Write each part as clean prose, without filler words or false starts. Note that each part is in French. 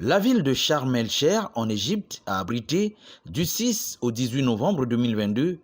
La ville de Sharm el-Cheikh en Égypte a abrité du 6 au 18 novembre 2022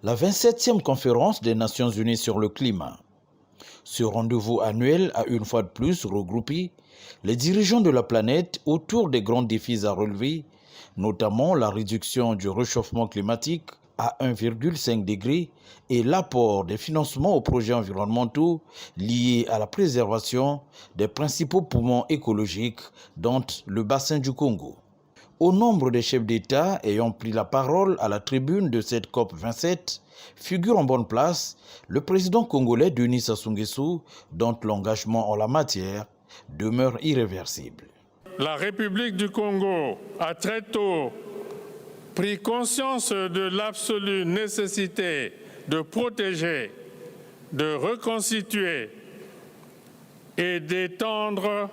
la 27e conférence des Nations Unies sur le climat. Ce rendez-vous annuel a une fois de plus regroupé les dirigeants de la planète autour des grands défis à relever, notamment la réduction du réchauffement climatique à 1,5 degré et l'apport des financements aux projets environnementaux liés à la préservation des principaux poumons écologiques, dont le bassin du Congo. Au nombre des chefs d'État ayant pris la parole à la tribune de cette COP27 figure en bonne place le président congolais Denis Sassou Nguesso, dont l'engagement en la matière demeure irréversible. La République du Congo a très tôt pris conscience de l'absolue nécessité de protéger, de reconstituer et d'étendre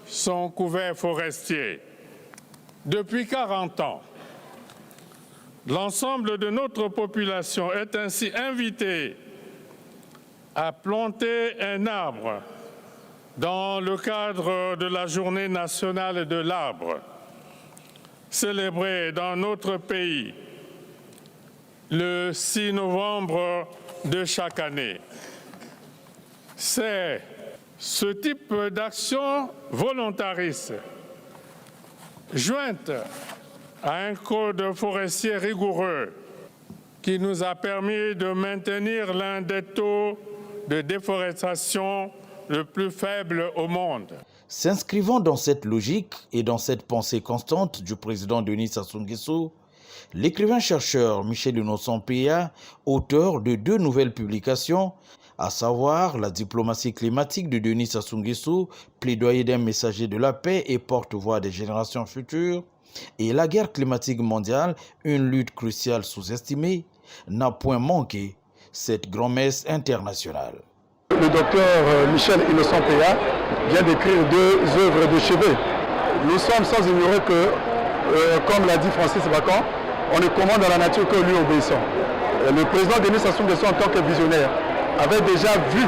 son couvert forestier. Depuis 40 ans, l'ensemble de notre population est ainsi invitée à planter un arbre dans le cadre de la Journée nationale de l'arbre, célébrée dans notre pays le 6 novembre de chaque année. C'est ce type d'action volontariste, jointe à un code forestier rigoureux, qui nous a permis de maintenir l'un des taux de déforestation le plus faible au monde. S'inscrivant dans cette logique et dans cette pensée constante du président Denis Sassou Nguesso, l'écrivain-chercheur Michel Innocent Péa, auteur de 2 nouvelles publications, à savoir La diplomatie climatique de Denis Sassou Nguesso, plaidoyer d'un messager de la paix et porte-voix des générations futures, et La guerre climatique mondiale, une lutte cruciale sous-estimée, n'a point manqué cette grand-messe internationale. Le docteur Michel Innocent Péa vient d'écrire 2 œuvres de chevet. Nous sommes sans ignorer que, comme l'a dit Francis Bacon, on ne commande à la nature que lui obéissant. Le président Denis Sassou Nguesso, en tant que visionnaire, avait déjà vu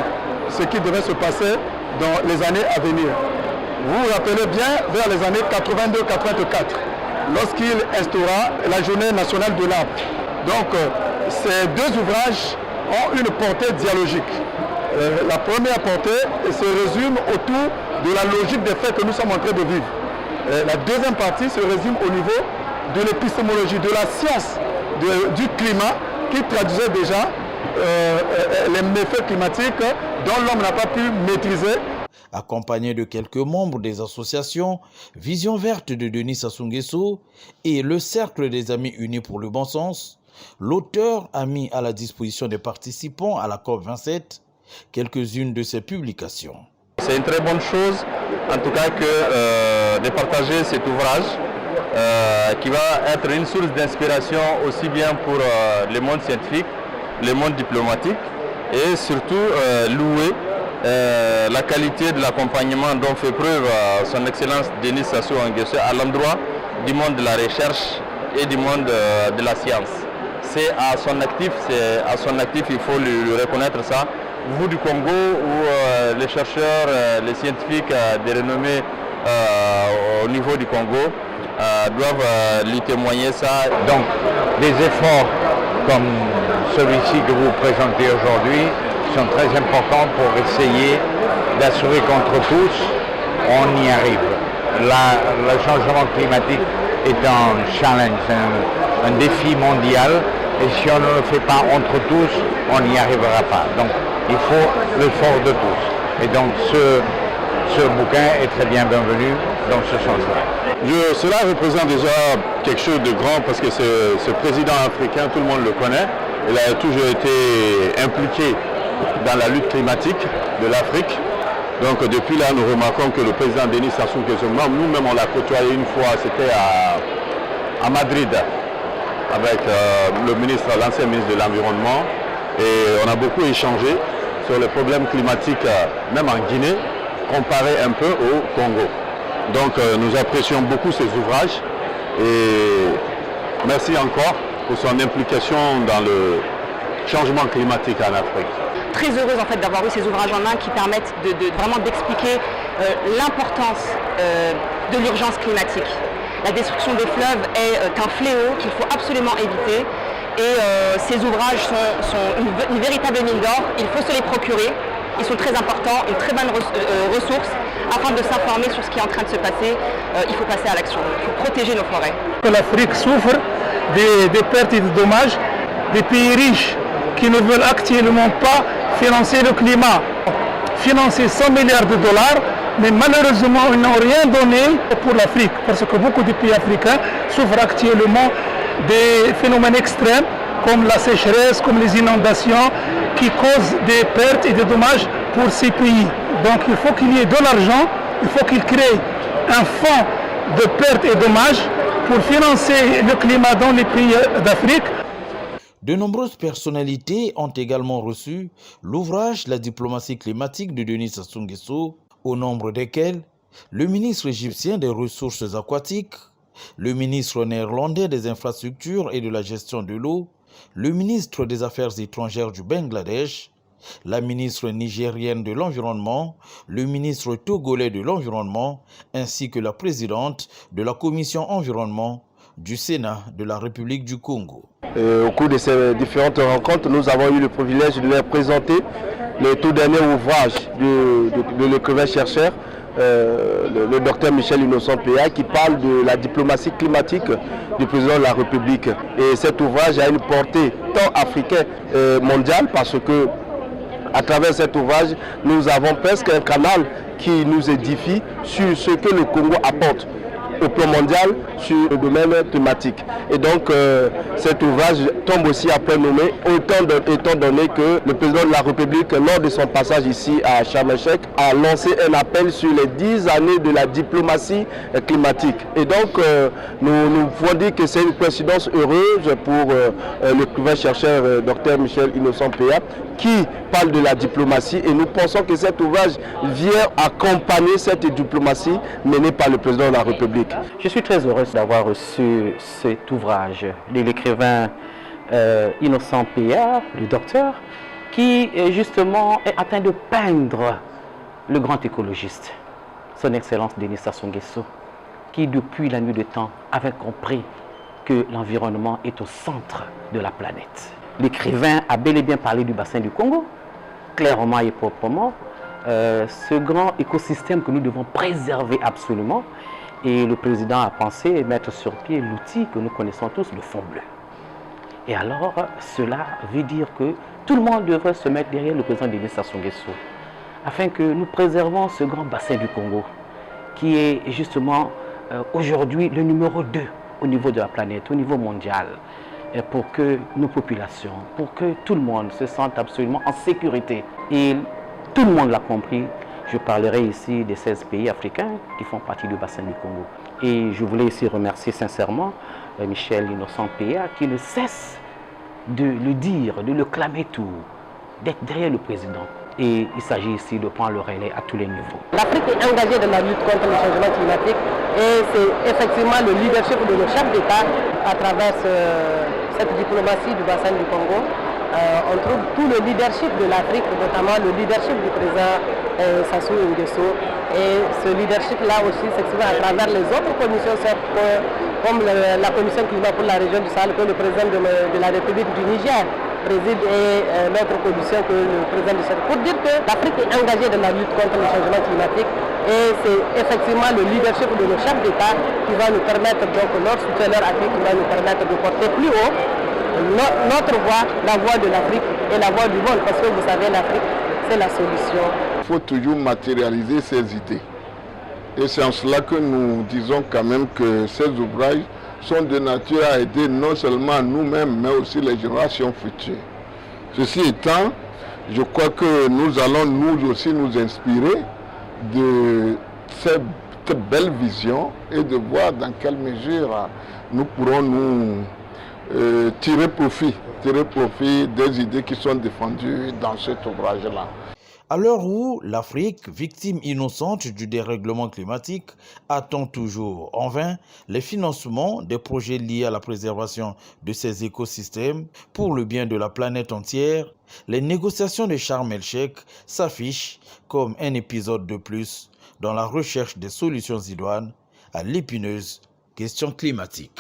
ce qui devait se passer dans les années à venir. Vous vous rappelez bien, vers les années 82-84, lorsqu'il instaura la Journée nationale de l'arbre. Donc, ces 2 ouvrages ont une portée dialogique. La première portée se résume autour de la logique des faits que nous sommes en train de vivre. La deuxième partie se résume au niveau de l'épistémologie, de la science du climat, qui traduisait déjà les méfaits climatiques dont l'homme n'a pas pu maîtriser. Accompagné de quelques membres des associations Vision Verte de Denis Sassou Nguesso et le Cercle des Amis Unis pour le Bon Sens, l'auteur a mis à la disposition des participants à la COP27 quelques-unes de ses publications. C'est une très bonne chose, en tout cas, de partager cet ouvrage qui va être une source d'inspiration aussi bien pour le monde scientifique, le monde diplomatique et surtout louer la qualité de l'accompagnement dont fait preuve son Excellence Denis Sassou Nguesso à l'endroit du monde de la recherche et du monde de la science. C'est à son actif, il faut lui reconnaître ça. Vous du Congo, où les chercheurs, les scientifiques de renommée au niveau du Congo doivent lui témoigner ça. Donc, des efforts comme celui-ci que vous présentez aujourd'hui sont très importants pour essayer d'assurer qu'entre tous, on y arrive. Le changement climatique est un challenge, un défi mondial, et si on ne le fait pas entre tous, on n'y arrivera pas. Donc, il faut l'effort de tous. Et donc, ce bouquin est très bienvenu dans ce sens-là. Cela représente déjà quelque chose de grand parce que ce président africain, tout le monde le connaît. Il a toujours été impliqué dans la lutte climatique de l'Afrique. Donc depuis là, nous remarquons que le président Denis Sassou Nguesso, nous-mêmes on l'a côtoyé une fois, c'était à Madrid, avec l'ancien ministre de l'Environnement. Et on a beaucoup échangé sur les problèmes climatiques, même en Guinée, comparé un peu au Congo. Donc nous apprécions beaucoup ces ouvrages et merci encore pour son implication dans le changement climatique en Afrique. Très heureuse en fait d'avoir eu ces ouvrages en main qui permettent vraiment d'expliquer l'importance de l'urgence climatique. La destruction des fleuves est un fléau qu'il faut absolument éviter et ces ouvrages sont une véritable mine d'or. Il faut se les procurer. Ils sont très importants, une très bonne ressource. Afin de s'informer sur ce qui est en train de se passer, il faut passer à l'action. Il faut protéger nos forêts. L'Afrique souffre des pertes et des dommages des pays riches qui ne veulent actuellement pas financer le climat. Financer 100 milliards de dollars, mais malheureusement, ils n'ont rien donné pour l'Afrique, parce que beaucoup de pays africains souffrent actuellement des phénomènes extrêmes, comme la sécheresse, comme les inondations, qui causent des pertes et des dommages pour ces pays. Donc il faut qu'il y ait de l'argent, il faut qu'ils créent un fonds de pertes et dommages pour financer le climat dans les pays d'Afrique. De nombreuses personnalités ont également reçu l'ouvrage La diplomatie climatique de Denis Sassou Nguesso, au nombre desquels le ministre égyptien des Ressources aquatiques, le ministre néerlandais des Infrastructures et de la Gestion de l'eau, le ministre des Affaires étrangères du Bangladesh, la ministre nigérienne de l'Environnement, le ministre togolais de l'Environnement, ainsi que la présidente de la Commission Environnement du Sénat de la République du Congo. Au cours de ces différentes rencontres, nous avons eu le privilège de leur présenter le tout dernier ouvrage de l'écrivain chercheur, le docteur Michel Innocent Péa, qui parle de la diplomatie climatique du président de la République. Et cet ouvrage a une portée tant africaine mondiale, parce que à travers cet ouvrage, nous avons presque un canal qui nous édifie sur ce que le Congo apporte au plan mondial sur le domaine climatique. Et donc cet ouvrage tombe aussi à point nommé, étant donné que le président de la République, lors de son passage ici à Sharm el-Sheikh, a lancé un appel sur les 10 années de la diplomatie climatique. Et donc nous pouvons dire que c'est une coïncidence heureuse pour l'écrivain chercheur Dr Michel Innocent Péa, qui parle de la diplomatie, et nous pensons que cet ouvrage vient accompagner cette diplomatie menée par le président de la République. Je suis très heureuse d'avoir reçu cet ouvrage de l'écrivain Innocent Péa, le docteur, qui justement est atteint de peindre le grand écologiste, son Excellence Denis Sassou Nguesso, qui depuis la nuit de temps avait compris que l'environnement est au centre de la planète. L'écrivain a bel et bien parlé du bassin du Congo, clairement et proprement, ce grand écosystème que nous devons préserver absolument. Et le président a pensé mettre sur pied l'outil que nous connaissons tous, le Fonds bleu. Et alors, cela veut dire que tout le monde devrait se mettre derrière le président Denis Sassou Nguesso, afin que nous préservons ce grand bassin du Congo, qui est justement aujourd'hui le numéro 2 au niveau de la planète, au niveau mondial, pour que nos populations, pour que tout le monde se sente absolument en sécurité. Et tout le monde l'a compris. Je parlerai ici des 16 pays africains qui font partie du bassin du Congo. Et je voulais ici remercier sincèrement Michel Innocent Péa, qui ne cesse de le dire, de le clamer tout, d'être derrière le président. Et il s'agit ici de prendre le relais à tous les niveaux. L'Afrique est engagée dans la lutte contre le changement climatique et c'est effectivement le leadership de nos chefs d'État à travers cette diplomatie du bassin du Congo. On trouve tout le leadership de l'Afrique, notamment le leadership du président Sassou Nguesso. Et ce leadership-là aussi s'exprime à travers les autres commissions, comme la commission climat pour la région du Sahel, que le président de la République du Niger préside, et l'autre commission que le président du Sahel. Pour dire que l'Afrique est engagée dans la lutte contre le changement climatique et c'est effectivement le leadership de nos chefs d'État qui va nous permettre, donc leur soutien, leur appui, qui va nous permettre de porter plus haut notre voix, la voix de l'Afrique et la voix du monde, parce que vous savez, l'Afrique, c'est la solution. Il faut toujours matérialiser ces idées. Et c'est en cela que nous disons quand même que ces ouvrages sont de nature à aider non seulement nous-mêmes, mais aussi les générations futures. Ceci étant, je crois que nous allons nous aussi nous inspirer de cette belle vision et de voir dans quelle mesure nous pourrons nous tirer profit des idées qui sont défendues dans cet ouvrage-là. À l'heure où l'Afrique, victime innocente du dérèglement climatique, attend toujours en vain les financements des projets liés à la préservation de ces écosystèmes pour le bien de la planète entière, les négociations de Sharm el-Sheikh s'affichent comme un épisode de plus dans la recherche des solutions idoines à l'épineuse question climatique.